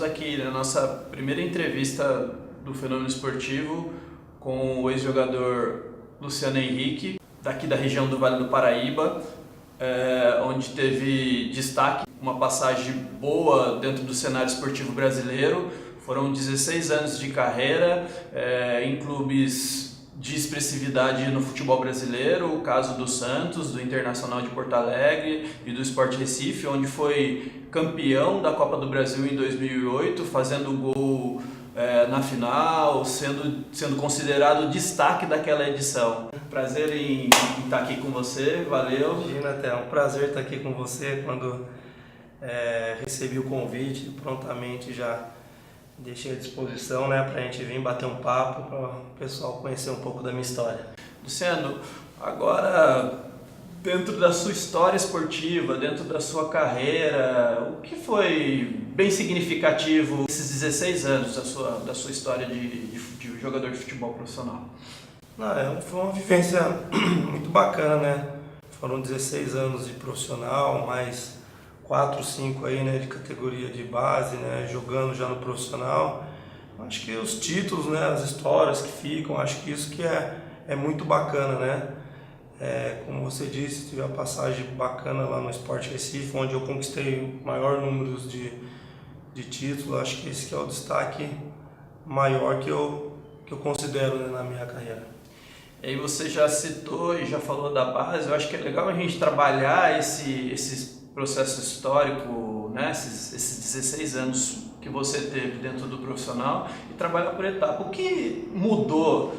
Estamos aqui na nossa primeira entrevista do Fenômeno Esportivo com o ex-jogador Luciano Henrique, daqui da região do Vale do Paraíba, onde teve destaque, uma passagem boa dentro do cenário esportivo brasileiro. Foram 16 anos de carreira em clubes de expressividade no futebol brasileiro, o caso do Santos, do Internacional de Porto Alegre e do Sport Recife, onde foi campeão da Copa do Brasil em 2008, fazendo gol na final, sendo considerado o destaque daquela edição. Prazer em estar aqui com você, valeu. Imagina, até é um prazer estar aqui com você. Quando recebi o convite, prontamente já deixei à disposição, para a gente vir bater um papo, para o pessoal conhecer um pouco da minha história. Luciano, agora dentro da sua história esportiva, dentro da sua carreira, o que foi bem significativo nesses 16 anos da sua história de jogador de futebol profissional? Foi uma vivência muito bacana, né? Foram 16 anos de profissional, mais 4, 5 aí, de categoria de base, jogando já no profissional. Acho que os títulos, as histórias que ficam, acho que isso que é muito bacana, como você disse, tive uma passagem bacana lá no Sport Recife, onde eu conquistei o maior número de títulos. Acho que esse que é o destaque maior que eu considero, na minha carreira. E aí você já citou e já falou da base. Eu acho que é legal a gente trabalhar esse processo histórico, esses 16 anos que você teve dentro do profissional, e trabalhar por etapa. O que mudou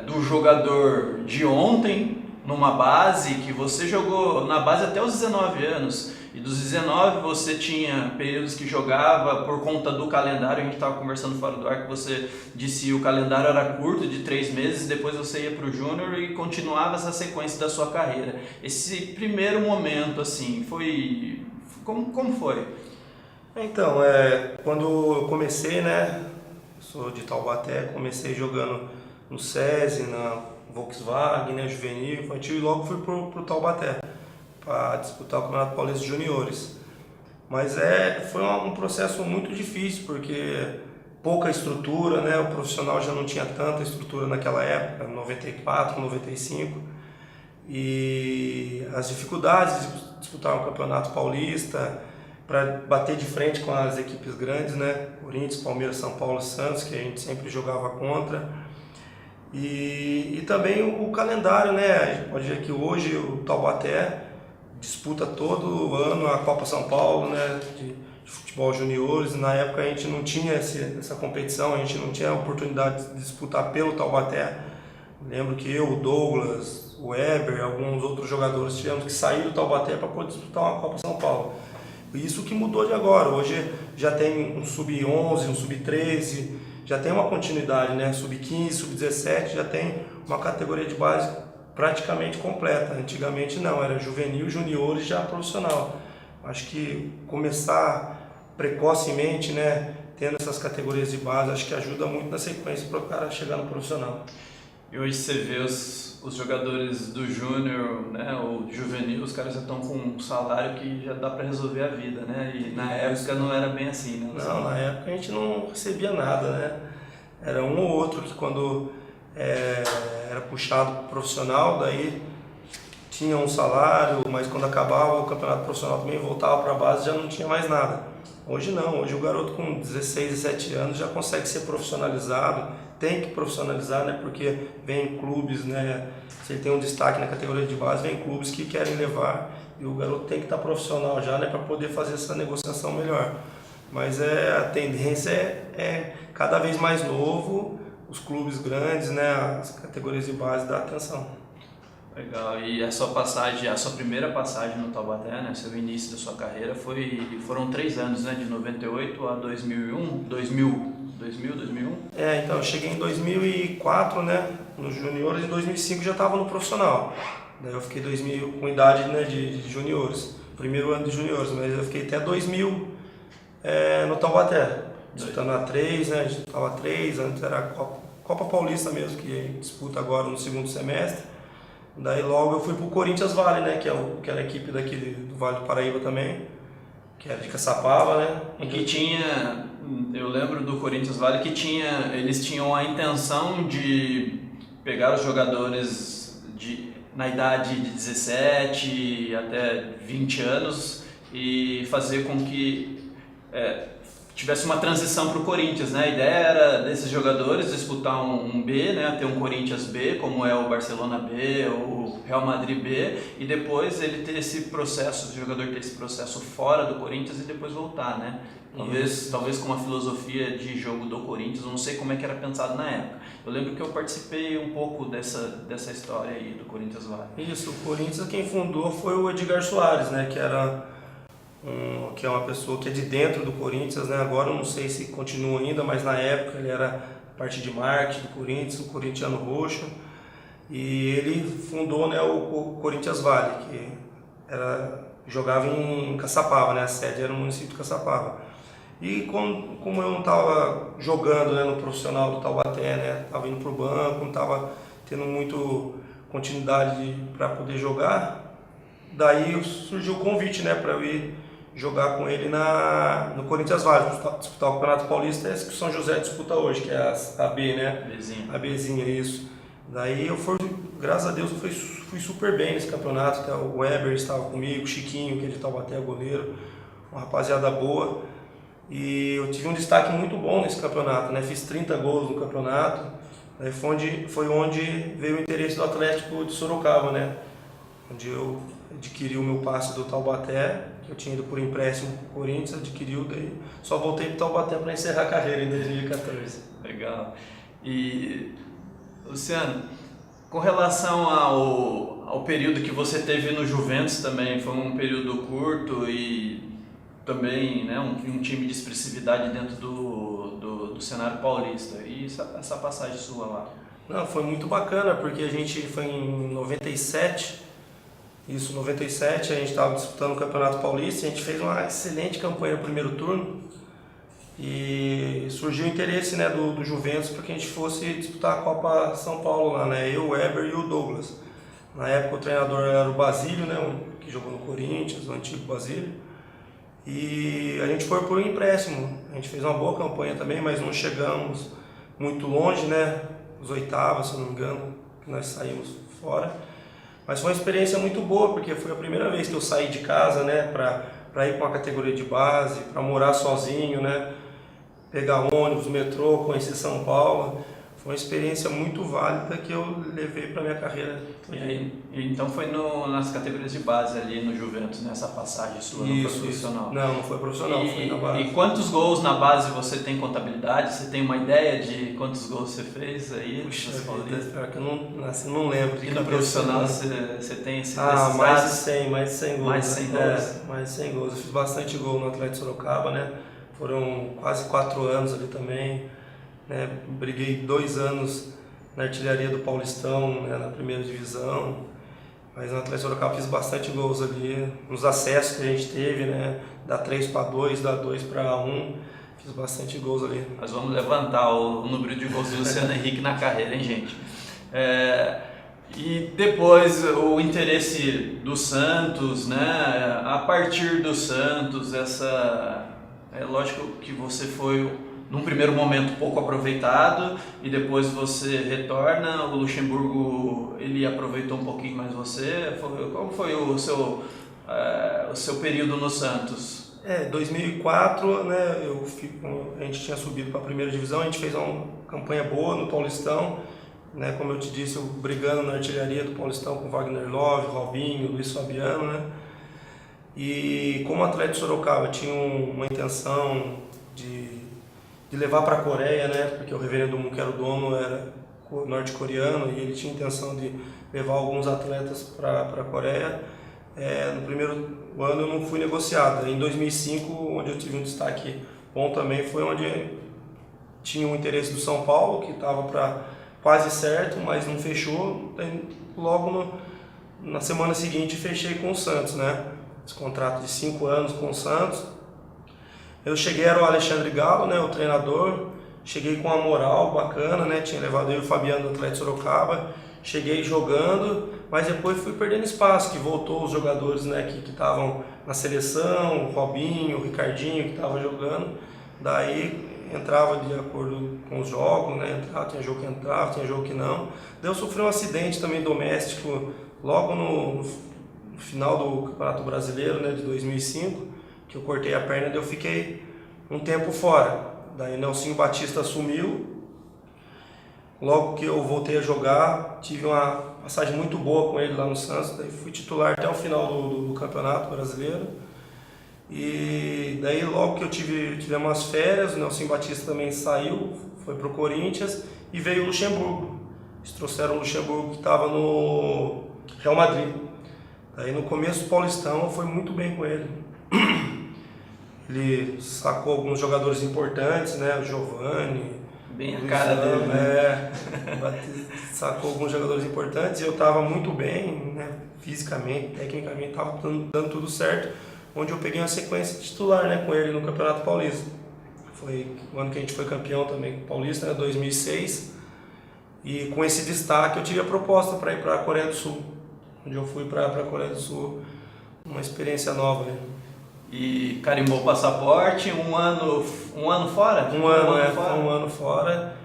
do jogador de ontem numa base, que você jogou na base até os 19 anos, e dos 19 você tinha períodos que jogava por conta do calendário. A gente estava conversando fora do ar que você disse que o calendário era curto, de 3 meses, depois você ia para o Júnior e continuava essa sequência da sua carreira. Esse primeiro momento, assim, como foi? Então, quando eu comecei, sou de Taubaté, comecei jogando no SESI, na Volkswagen, juvenil, infantil, e logo fui pro Taubaté para disputar o Campeonato Paulista de Juniores. Mas foi um processo muito difícil, porque pouca estrutura, o profissional já não tinha tanta estrutura naquela época, 94, 95, e as dificuldades de disputar um Campeonato Paulista, para bater de frente com as equipes grandes, Corinthians, Palmeiras, São Paulo, Santos, que a gente sempre jogava contra. E também o calendário, a gente pode ver que hoje o Taubaté disputa todo ano a Copa São Paulo, de futebol juniores. Na época a gente não tinha essa competição, a gente não tinha a oportunidade de disputar pelo Taubaté. Lembro que eu, o Douglas, o Weber, alguns outros jogadores tivemos que sair do Taubaté para poder disputar uma Copa São Paulo. Isso que mudou de agora. Hoje já tem um sub-11, um sub-13, já tem uma continuidade, sub-15, sub-17, já tem uma categoria de base praticamente completa. Antigamente não, era juvenil, juniores, já profissional. Acho que começar precocemente, tendo essas categorias de base, acho que ajuda muito na sequência para o cara chegar no profissional. E hoje você vê os jogadores do Júnior, ou juvenil, os caras já estão com um salário que já dá para resolver a vida, E na época não era bem assim, Não, na época a gente não recebia nada, Era um ou outro que quando era puxado pro profissional, daí tinha um salário, mas quando acabava o campeonato profissional também voltava para a base, já não tinha mais nada. Hoje não, hoje o garoto com 16, 17 anos já consegue ser profissionalizado, tem que profissionalizar, porque vem clubes, se ele tem um destaque na categoria de base, vem clubes que querem levar, e o garoto tem que estar profissional já, para poder fazer essa negociação melhor. Mas a tendência é cada vez mais novo, os clubes grandes, as categorias de base dar atenção. Legal. E a sua primeira passagem no Taubaté, seu início da sua carreira, foram 3 anos, de 98 a 2001, 2001? Então eu cheguei em 2004, nos juniores, e em 2005 já estava no profissional. Daí eu fiquei 2000 com idade, de juniores, primeiro ano de juniores, mas eu fiquei até 2000 no Taubaté, disputando a 3, a gente estava a 3, antes era a Copa Paulista mesmo, que a gente disputa agora no segundo semestre. Daí logo eu fui pro Corinthians Vale, que era a equipe daqui do Vale do Paraíba também. que era de Caçapava, né? E que tinha, eu lembro do Corinthians Vale que eles tinham a intenção de pegar os jogadores na idade de 17 até 20 anos e fazer com que tivesse uma transição para o Corinthians, né? A ideia era desses jogadores disputar um B, né? Ter um Corinthians B, como é o Barcelona B, o Real Madrid B, e depois ele ter esse processo, o jogador ter esse processo fora do Corinthians e depois voltar, né? Talvez com uma filosofia de jogo do Corinthians, eu não sei como é que era pensado na época. Eu lembro que eu participei um pouco dessa história aí do Corinthians Vale. Isso, o Corinthians quem fundou foi o Edgar Soares, né? Que é uma pessoa que é de dentro do Corinthians, né? Agora eu não sei se continua ainda, mas na época ele era parte de marketing do Corinthians, o corintiano roxo, e ele fundou, né, o Corinthians Vale, que jogava em Caçapava, né? A sede era no município de Caçapava. E como eu não estava jogando, né, no profissional do Taubaté, né? Estava indo para o banco, não estava tendo muito continuidade para poder jogar, daí surgiu o convite, né, para eu ir jogar com ele no Corinthians Vale, disputar o Campeonato Paulista, esse que o São José disputa hoje, que é a B, né? Bzinha. A Bzinha, isso. Daí graças a Deus, eu fui super bem nesse campeonato, até o Weber estava comigo, o Chiquinho, que é de Taubaté, goleiro, uma rapaziada boa. E eu tive um destaque muito bom nesse campeonato, né? Fiz 30 gols no campeonato. Daí foi onde veio o interesse do Atlético de Sorocaba, né? Onde eu adquiri o meu passe do Taubaté, que eu tinha ido por empréstimo para o Corinthians, adquiriu, daí só voltei para o Taubaté para encerrar a carreira em 2014. Legal. E, Luciano, com relação ao período que você teve no Juventus também, foi um período curto e também, né, um time de expressividade dentro do cenário paulista. E essa passagem sua lá? Não, foi muito bacana, porque a gente foi em 97, a gente estava disputando o Campeonato Paulista, a gente fez uma excelente campanha no primeiro turno e surgiu o interesse, né, do Juventus para que a gente fosse disputar a Copa São Paulo lá, né, eu, o Weber e o Douglas. Na época o treinador era o Basílio, né, que jogou no Corinthians, o antigo Basílio, e a gente foi por um empréstimo, a gente fez uma boa campanha também, mas não chegamos muito longe, né, os oitavos, se eu não me engano, que nós saímos fora. Mas foi uma experiência muito boa, porque foi a primeira vez que eu saí de casa, né, para ir para uma categoria de base, para morar sozinho, né, pegar ônibus, metrô, conhecer São Paulo. Foi uma experiência muito válida que eu levei para minha carreira. Então foi nas categorias de base ali no Juventus, nessa passagem sua, não foi profissional? Não foi profissional, foi na base. E quantos gols na base você tem contabilidade? Você tem uma ideia de quantos gols você fez aí? Puxa, pior que eu não lembro. E no profissional você tem esses mais de 100 gols. Mais de 100 gols? Mais de 100 gols. Eu fiz bastante gol no Atlético de Sorocaba, né? Foram quase 4 anos ali também. Né? Briguei 2 anos na artilharia do Paulistão, né? Na primeira divisão, mas no Atlético Sorocaba fiz bastante gols ali, nos acessos que a gente teve, né? Da 3-2, da 2-1, fiz bastante gols ali. Nós vamos levantar o número de gols do Luciano Henrique na carreira, hein, gente? E depois o interesse do Santos, né? A partir do Santos, é lógico que você foi num primeiro momento pouco aproveitado e depois você retorna. O Luxemburgo, ele aproveitou um pouquinho mais você. Como foi o seu período no Santos? 2004, né, a gente tinha subido para a primeira divisão, a gente fez uma campanha boa no Paulistão, né, como eu te disse, eu brigando na artilharia do Paulistão com Wagner Love, Robinho, Luiz Fabiano, né, e como o Atlético de Sorocaba tinha uma intenção de levar para a Coreia, né, porque o Reverendo Moon, que era o dono, era norte-coreano e ele tinha intenção de levar alguns atletas para a Coreia. No primeiro ano eu não fui negociado. Em 2005, onde eu tive um destaque bom também, foi onde tinha o interesse do São Paulo, que estava quase certo, mas não fechou. Logo na semana seguinte fechei com o Santos, né? Esse contrato de 5 anos com o Santos. Eu cheguei, era o Alexandre Galo, né, o treinador, cheguei com uma moral bacana, né, tinha levado eu e o Fabiano do Atlético de Sorocaba, cheguei jogando, mas depois fui perdendo espaço, que voltou os jogadores, né, que estavam na seleção, o Robinho, o Ricardinho, que estavam jogando, daí entrava de acordo com os jogos, né, tinha jogo que entrava, tinha jogo que não. Daí eu sofri um acidente também doméstico logo no final do Campeonato Brasileiro, né, de 2005, que eu cortei a perna e eu fiquei um tempo fora. Daí Nelsinho Batista assumiu. Logo que eu voltei a jogar, tive uma passagem muito boa com ele lá no Santos, daí fui titular até o final do Campeonato Brasileiro. E daí logo que eu tivemos umas férias, o Nelsinho Batista também saiu, foi para o Corinthians e veio o Luxemburgo. Eles trouxeram o Luxemburgo que estava no Real Madrid. Daí no começo do Paulistão foi muito bem com ele. Ele sacou alguns jogadores importantes, né? O Giovani. Bem a cara dele, né? Sacou alguns jogadores importantes e eu estava muito bem, né? Fisicamente, tecnicamente, estava dando tudo certo. Onde eu peguei uma sequência titular, né? Com ele no Campeonato Paulista. Foi o ano que a gente foi campeão também paulista, né? 2006. E com esse destaque eu tive a proposta para ir para a Coreia do Sul. Onde eu fui para a Coreia do Sul, uma experiência nova, né? E carimbou o passaporte, um ano fora? Um ano fora.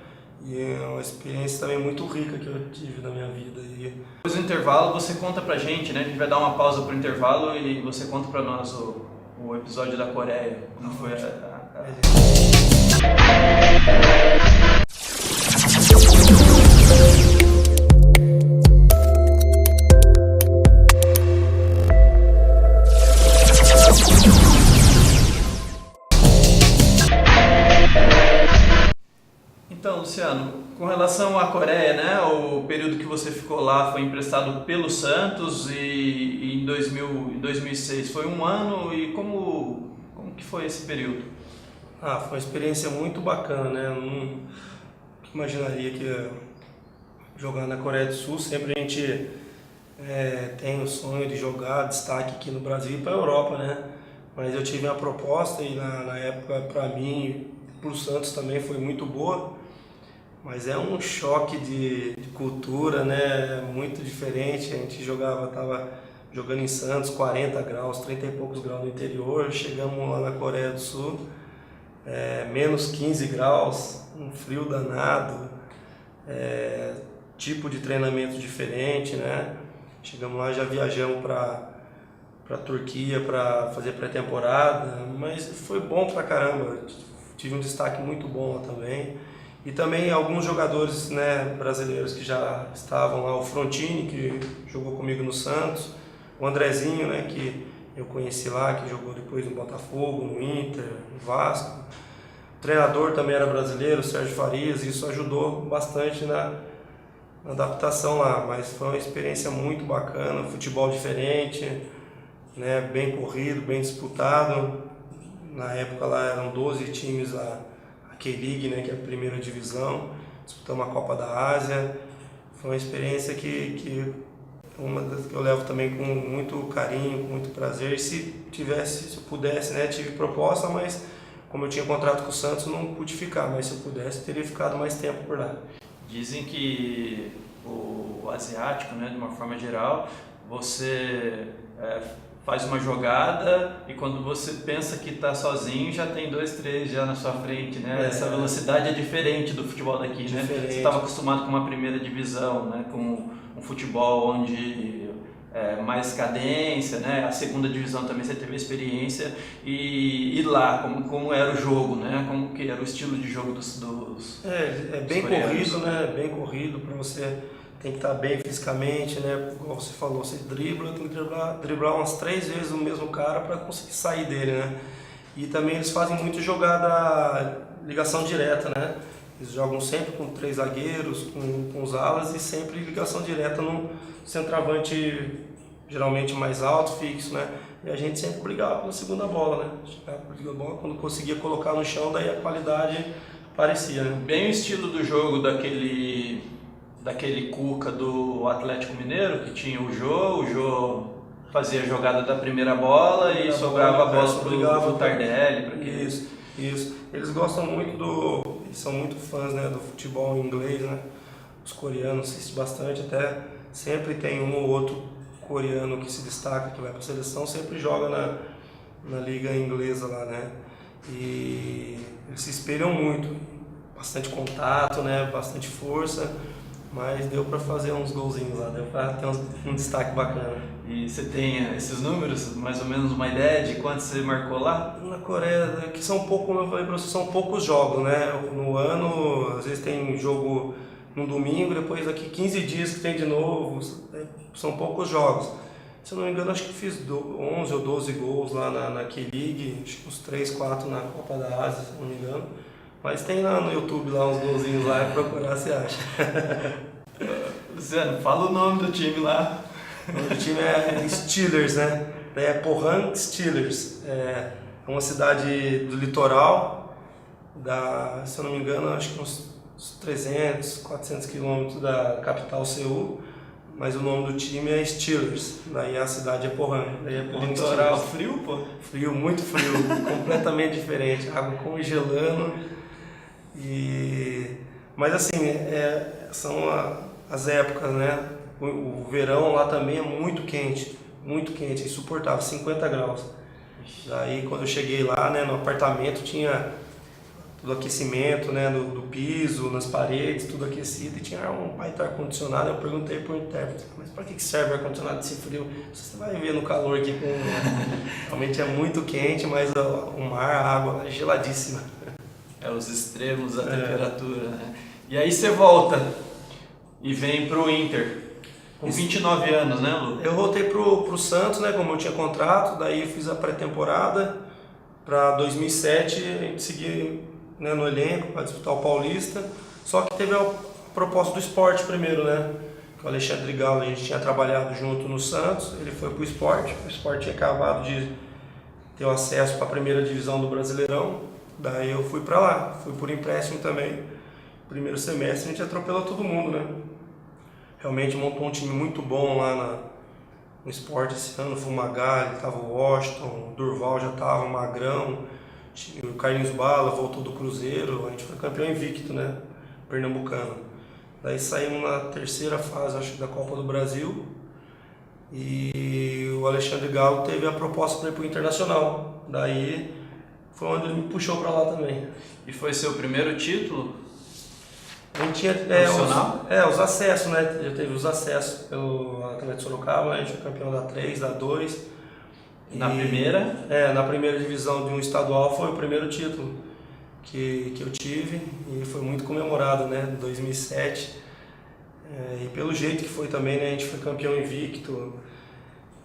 E é uma experiência também muito rica que eu tive na minha vida. E depois do intervalo você conta pra gente, né? A gente vai dar uma pausa pro intervalo e você conta pra nós o episódio da Coreia. Como foi Então, Luciano, com relação à Coreia, né, o período que você ficou lá foi emprestado pelo Santos e em 2006 foi um ano, e como que foi esse período? foi uma experiência muito bacana, né? Eu não imaginaria que ia jogar na Coreia do Sul. Sempre a gente tem o sonho de jogar destaque aqui no Brasil e para a Europa, né? Mas eu tive uma proposta e na época, para mim, para o Santos também foi muito boa. Mas é um choque de cultura, né? Muito diferente. A gente estava jogando em Santos, 40 graus, 30 e poucos graus no interior. Chegamos lá na Coreia do Sul, menos 15 graus, um frio danado, tipo de treinamento diferente, né? Chegamos lá, já viajamos para a Turquia para fazer pré-temporada, mas foi bom pra caramba. Tive um destaque muito bom lá também. E também alguns jogadores, né, brasileiros que já estavam lá, o Frontini, que jogou comigo no Santos, o Andrezinho, né, que eu conheci lá, que jogou depois no Botafogo, no Inter, no Vasco. O treinador também era brasileiro, o Sérgio Farias, e isso ajudou bastante na adaptação lá, mas foi uma experiência muito bacana, futebol diferente, né, bem corrido, bem disputado. Na época lá eram 12 times a K-League, né, que é a primeira divisão, disputamos a Copa da Ásia. Foi uma experiência que eu levo também com muito carinho, com muito prazer. Se eu pudesse, né, tive proposta, mas como eu tinha contrato com o Santos, não pude ficar, mas se eu pudesse, teria ficado mais tempo por lá. Dizem que o asiático, né, de uma forma geral, você faz uma jogada e quando você pensa que está sozinho, já tem 2, 3 já na sua frente, né? Essa velocidade é diferente do futebol daqui, né? Você estava acostumado com uma primeira divisão, né? Com um futebol onde mais cadência, né? A segunda divisão também você teve experiência e lá, como era o jogo, né? Como que era o estilo de jogo dos bem coreanos. Corrido, né? Bem corrido, para você tem que estar bem fisicamente, né? Como você falou, você dribla, tem que driblar umas 3 vezes o mesmo cara para conseguir sair dele, né? E também eles fazem muito jogada ligação direta, né? Eles jogam sempre com 3 zagueiros, com os alas e sempre ligação direta num centroavante geralmente mais alto, fixo, né? E a gente sempre brigava pela segunda bola, né? Chegava pela segunda bola, quando conseguia colocar no chão, daí a qualidade aparecia, né? Bem o estilo do jogo daquele Cuca do Atlético Mineiro, que tinha o Jô fazia a jogada da primeira bola e sobrava a bola pro Tardelli. Isso. Eles gostam muito eles são muito fãs, né, do futebol inglês, né? os coreanos assistem bastante, até sempre tem um ou outro coreano que se destaca, que vai para a seleção, sempre joga na liga inglesa lá, né? E eles se espelham muito, bastante contato, né? Bastante força, mas deu para fazer uns golzinhos lá, deu para ter um destaque bacana. E você tem esses números, mais ou menos uma ideia de quanto você marcou lá? Na Coreia, que são pouco, como eu falei para você, são poucos jogos, né? No ano, às vezes tem jogo no domingo, depois daqui 15 dias que tem de novo, são poucos jogos. Se eu não me engano, acho que fiz 11 ou 12 gols lá na K-League, acho que uns 3, 4 na Copa da Ásia, se não me engano. Mas tem lá no YouTube lá uns golzinhos lá, é procurar se acha. Luciano, fala o nome do time lá. O nome do time é Steelers, né? É Pohang Steelers. É uma cidade do litoral, se eu não me engano, acho que uns 300, 400 quilômetros da capital Seul. Mas o nome do time é Steelers, daí a cidade é Pohang. Daí é Pohang Litoral Steelers. frio, pô? Frio, muito frio, completamente diferente, água congelando. Mas assim, são as épocas, né? O verão lá também é muito quente, é insuportável, 50 graus. Daí quando eu cheguei lá, né, no apartamento tinha tudo aquecimento, né, do piso, nas paredes, tudo aquecido, e tinha um baita ar-condicionado. Eu perguntei pro intérprete, mas para que serve ar-condicionado desse frio? Você vai ver no calor aqui, realmente é muito quente, mas o mar, a água é geladíssima. É os extremos da temperatura, né? E aí você volta e vem pro Inter, com 29 anos, né, Lu? Eu voltei pro Santos, né, como eu tinha contrato, daí fiz a pré-temporada. Para 2007 a gente seguiu, né, no elenco para disputar o Paulista, só que teve a proposta do Sport primeiro, né? O Alexandre Galo, a gente tinha trabalhado junto no Santos, ele foi pro Sport, o Sport tinha acabado de ter o acesso para a primeira divisão do Brasileirão, daí eu fui para lá, fui por empréstimo também. Primeiro semestre a gente atropelou todo mundo, né? Realmente montou um time muito bom lá no Sport esse ano, o Fumagalli, tava o Washington, o Durval já tava, o Magrão, o Carlinhos Bala voltou do Cruzeiro, a gente foi campeão invicto, né, pernambucano. Daí saímos na terceira fase, acho, da Copa do Brasil, e o Alexandre Galo teve a proposta para ir pro Internacional. Daí foi onde ele me puxou para lá também. E foi seu primeiro título? A gente tinha os acessos, né? Já teve os acessos pelo Atlético de Sorocaba, né? A gente foi campeão da 3, da 2. Na primeira? Na primeira divisão de um estadual foi o primeiro título que eu tive e foi muito comemorado, né? Em 2007. E pelo jeito que foi também, né? A gente foi campeão invicto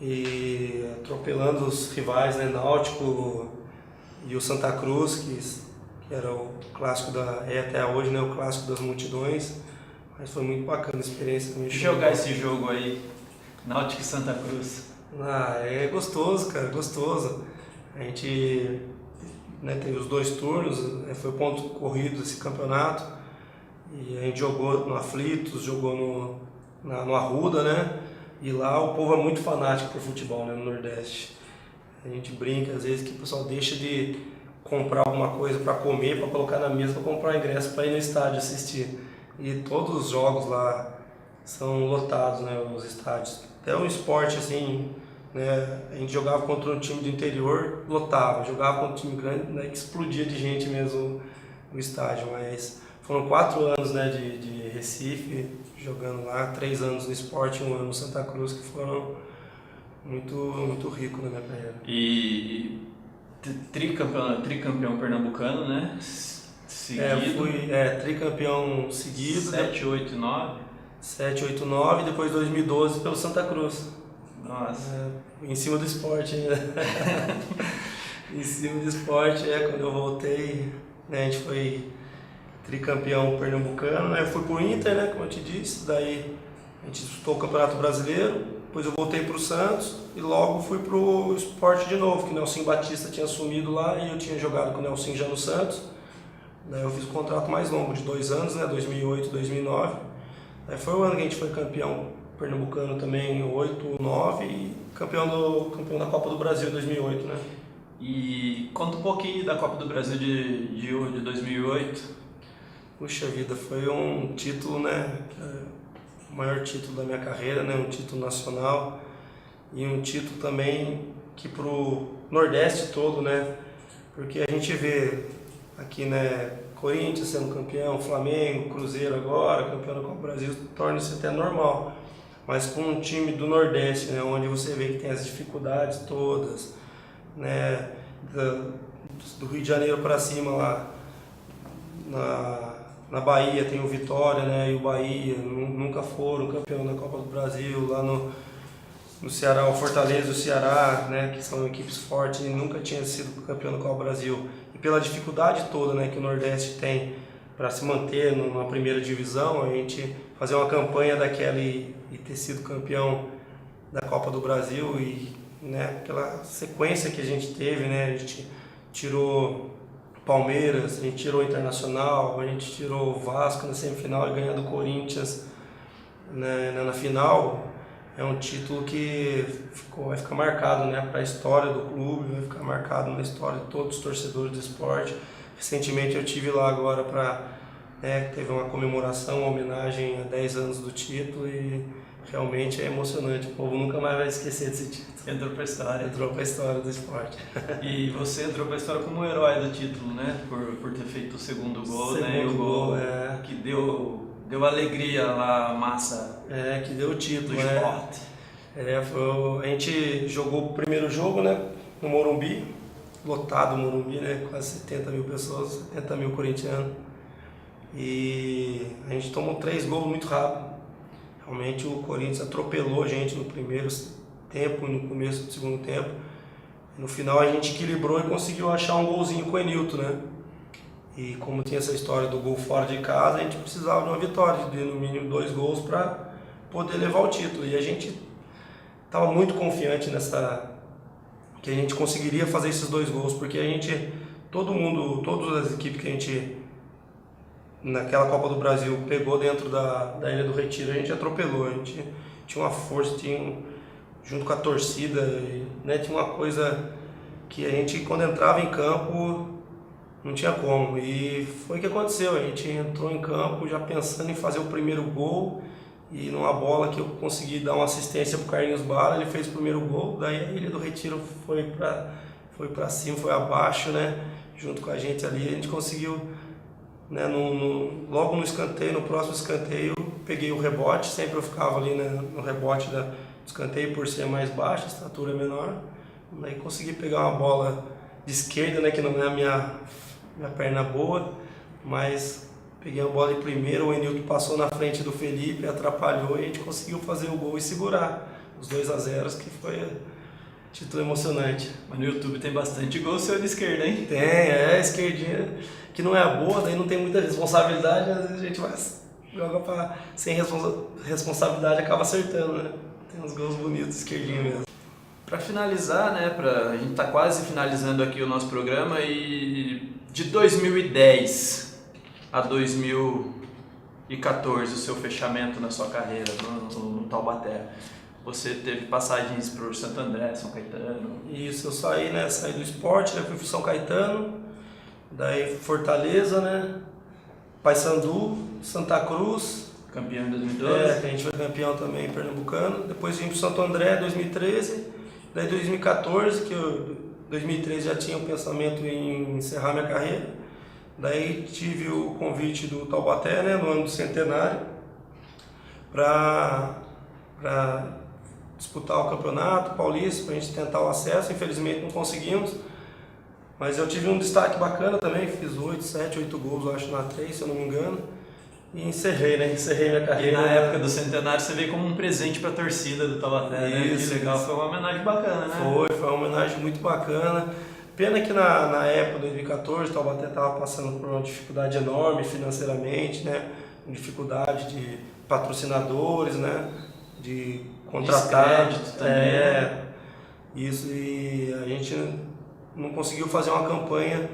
e atropelando os rivais, né? Náutico e o Santa Cruz, que era o clássico até hoje, né, o clássico das multidões, mas foi muito bacana a experiência também. Jogar esse jogo aí, Náutico e Santa Cruz. É gostoso, cara, gostoso. A gente, né, teve os 2 turnos, foi ponto corrido esse campeonato, e a gente jogou no Aflitos, jogou no Arruda, né, e lá o povo é muito fanático por futebol, né, no Nordeste. A gente brinca às vezes que o pessoal deixa de comprar alguma coisa para comer, para colocar na mesa, para comprar ingresso para ir no estádio assistir. E todos os jogos lá são lotados, né, os estádios. Até o esporte, assim, né, a gente jogava contra um time do interior, lotava. Jogava contra um time grande, né, que explodia de gente mesmo no estádio. Mas foram 4 anos, né, de Recife, jogando lá, 3 anos no esporte, 1 ano no Santa Cruz, que foram muito ricos na minha carreira. E tricampeão pernambucano, né? Seguido. Fui tricampeão seguido. 7, 8, 9. 7, 8, 9, depois 2012 pelo Santa Cruz. Nossa. Em cima do esporte ainda. Em cima do esporte, quando eu voltei, né, a gente foi tricampeão pernambucano, né? Eu fui pro Inter, né, como eu te disse, daí a gente disputou o Campeonato Brasileiro. Depois eu voltei para o Santos e logo fui para o Sport de novo, que o Nelson Batista tinha assumido lá e eu tinha jogado com o Nelson já no Santos. Daí eu fiz um contrato mais longo, de 2 anos, né, 2008 e 2009. Daí foi o ano que a gente foi campeão pernambucano também, 8, 9 e campeão da Copa do Brasil em 2008, né. E conta um pouquinho da Copa do Brasil de 2008. Puxa vida, foi um título, né? O maior título da minha carreira, né? Um título nacional e um título também que pro Nordeste todo, né? Porque a gente vê aqui, né? Corinthians sendo campeão, Flamengo, Cruzeiro agora, campeão da Copa do Brasil, torna-se até normal. Mas com um time do Nordeste, né? Onde você vê que tem as dificuldades todas, né? Do Rio de Janeiro para cima lá, na Bahia tem o Vitória, né? E o Bahia nunca foram campeão da Copa do Brasil. Lá no Ceará, o Fortaleza e o Ceará, né? Que são equipes fortes e nunca tinha sido campeão da Copa do Brasil. E pela dificuldade toda, né? Que o Nordeste tem para se manter numa primeira divisão, a gente fazer uma campanha daquela e ter sido campeão da Copa do Brasil e, né? Pela sequência que a gente teve, né? A gente tirou Palmeiras, a gente tirou o Internacional, a gente tirou o Vasco na semifinal e ganhando o Corinthians, né, na final. É um título que vai ficar marcado, né, para a história do clube, vai ficar marcado na história de todos os torcedores do esporte. Recentemente eu tive lá agora teve uma comemoração, uma homenagem a 10 anos do título e realmente é emocionante. O povo nunca mais vai esquecer desse título. Entrou pra história. Entrou para a história do esporte. E você entrou pra história como herói do título, né? Por ter feito o segundo gol, né? E o gol que deu alegria lá, massa. Que deu o título, do esporte. A gente jogou o primeiro jogo, né? No Morumbi, lotado o Morumbi, né? Quase 70 mil pessoas, 70 mil corintianos. E a gente tomou 3 gols muito rápido. Realmente o Corinthians atropelou a gente no primeiro tempo, no começo do segundo tempo. No final a gente equilibrou e conseguiu achar um golzinho com o Enilton, né? E como tinha essa história do gol fora de casa, a gente precisava de uma vitória, de no mínimo 2 gols para poder levar o título. E a gente estava muito confiante que a gente conseguiria fazer esses 2 gols, porque a gente, todas as equipes que a gente naquela Copa do Brasil pegou dentro da Ilha do Retiro, a gente atropelou, a gente tinha uma força, junto com a torcida, né, tinha uma coisa que a gente, quando entrava em campo, não tinha como. E foi o que aconteceu, a gente entrou em campo já pensando em fazer o primeiro gol e numa bola que eu consegui dar uma assistência pro Carlinhos Bala, ele fez o primeiro gol, daí a Ilha do Retiro foi para cima, foi abaixo, né, junto com a gente ali, a gente conseguiu, né, logo no escanteio, no próximo escanteio, peguei o rebote, sempre eu ficava ali, né, no rebote do escanteio por ser mais baixo, a estatura menor, daí consegui pegar uma bola de esquerda, né, que não é a minha perna boa, mas peguei a bola de primeiro, o Enilton passou na frente do Felipe, atrapalhou e a gente conseguiu fazer o gol e segurar os 2-0, que foi título emocionante. Mas no YouTube tem bastante gol seu de esquerda, hein? Tem, esquerdinha, que não é a boa, daí não tem muita responsabilidade, às vezes a gente joga sem responsabilidade, acaba acertando, né? Tem uns gols bonitos, esquerdinho mesmo. Para finalizar, né, a gente está quase finalizando aqui o nosso programa e de 2010 a 2014, o seu fechamento na sua carreira no Taubaté, você teve passagens por Santo André, São Caetano? Isso, eu saí do esporte, né, fui para São Caetano, daí Fortaleza, né, Paysandu, Santa Cruz. Campeão em 2012? Que a gente foi campeão também pernambucano. Depois vim para Santo André, 2013. Daí 2014, 2013 já tinha o pensamento em encerrar minha carreira. Daí tive o convite do Taubaté, né, no ano do centenário, para disputar o campeonato paulista, para a gente tentar o acesso. Infelizmente não conseguimos, mas eu tive um destaque bacana também, fiz 8 gols, eu acho, na 3, se eu não me engano. E encerrei minha carreira. E na época do centenário você veio como um presente para a torcida do Taubaté, né? Isso, que legal, foi uma homenagem bacana, né? Foi uma homenagem muito bacana. Pena que na época, 2014, o Taubaté estava passando por uma dificuldade enorme financeiramente, né? Dificuldade de patrocinadores, né? De contratar. Descrédito também. Isso, e a gente não conseguiu fazer uma campanha,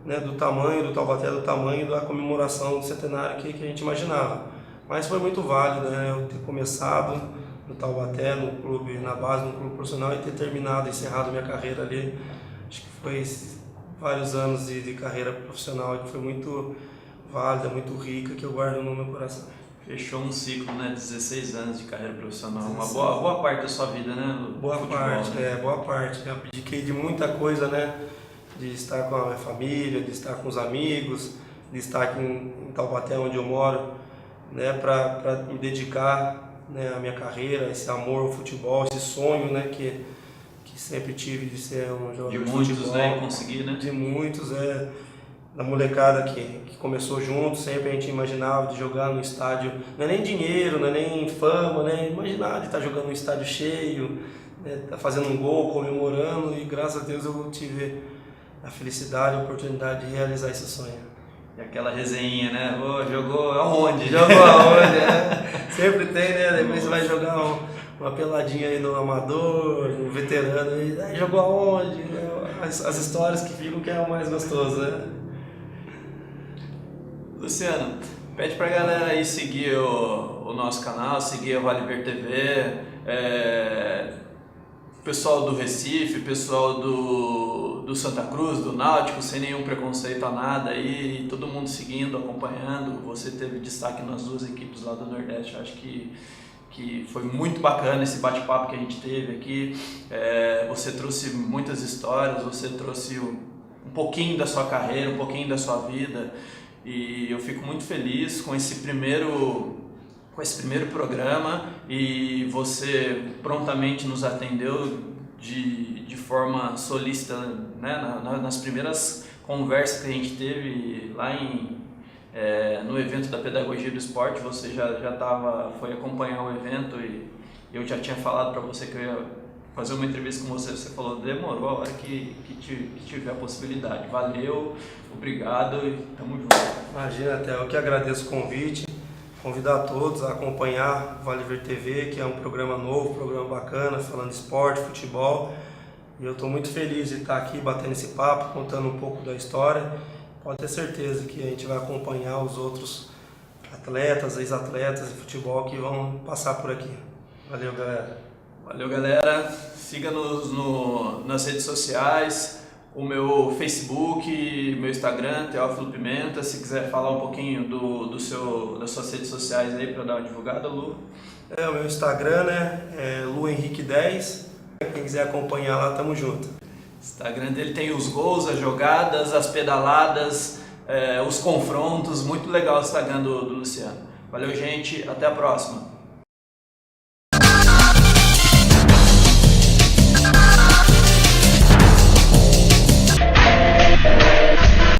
né, do tamanho do Taubaté, do tamanho da comemoração do centenário que a gente imaginava. Mas foi muito válido, né, eu ter começado no Taubaté, no clube, na base, no clube profissional, e ter terminado, encerrado minha carreira ali. Acho que foi vários anos de carreira profissional, que foi muito válida, muito rica, que eu guardo no meu coração. Fechou um ciclo, né? 16 anos de carreira profissional. Uma boa parte da sua vida, né? Boa futebol, parte, né? boa parte. Eu abdiquei de muita coisa, né? De estar com a minha família, de estar com os amigos, de estar aqui em Taubaté, onde eu moro, né? Para me dedicar, né, à minha carreira, esse amor ao futebol, esse sonho, né? Que sempre tive de ser um jogador de muitos, futebol. né? Conseguir, né? De muitos, da molecada que começou junto, sempre a gente imaginava de jogar no estádio, não é nem dinheiro, não é nem fama, né? Imaginar de estar jogando no estádio cheio, né? Tá fazendo um gol, comemorando, e graças a Deus eu tive a felicidade, a oportunidade de realizar esse sonho. E aquela resenha, né? Oh, jogou aonde? Jogou aonde, né? Sempre tem, né? Depois você vai jogar uma peladinha aí no amador, no veterano, e jogou aonde? Né? As histórias que ficam que é o mais gostoso, né? Luciano, pede pra galera aí seguir o nosso canal, seguir a Vale Ver TV, pessoal do Recife, pessoal do Santa Cruz, do Náutico, sem nenhum preconceito a nada aí, todo mundo seguindo, acompanhando. Você teve destaque nas duas equipes lá do Nordeste, acho que foi muito bacana esse bate-papo que a gente teve aqui. Você trouxe muitas histórias, você trouxe um pouquinho da sua carreira, um pouquinho da sua vida, e eu fico muito feliz com esse primeiro programa, e você prontamente nos atendeu de forma solícita, né? Nas primeiras conversas que a gente teve lá no evento da Pedagogia do Esporte. Você já foi acompanhar o evento, e eu já tinha falado para você que eu ia fazer uma entrevista com você. Você falou, demorou, a hora que tiver a possibilidade. Valeu, obrigado e tamo junto. Imagina, até eu que agradeço o convite. Convidar todos a acompanhar o Vale Ver TV, que é um programa novo, um programa bacana, falando de esporte, futebol. E eu estou muito feliz de estar aqui batendo esse papo, contando um pouco da história. Pode ter certeza que a gente vai acompanhar os outros atletas, ex-atletas de futebol que vão passar por aqui. Valeu, galera. Valeu, galera. Siga-nos nas redes sociais. O meu Facebook, meu Instagram, Teófilo Pimenta. Se quiser falar um pouquinho das suas redes sociais aí para dar uma divulgada, Lu. O meu Instagram, né, é luhenrique10. Quem quiser acompanhar lá, tamo junto. O Instagram dele tem os gols, as jogadas, as pedaladas, os confrontos. Muito legal o Instagram do Luciano. Valeu, gente. Até a próxima.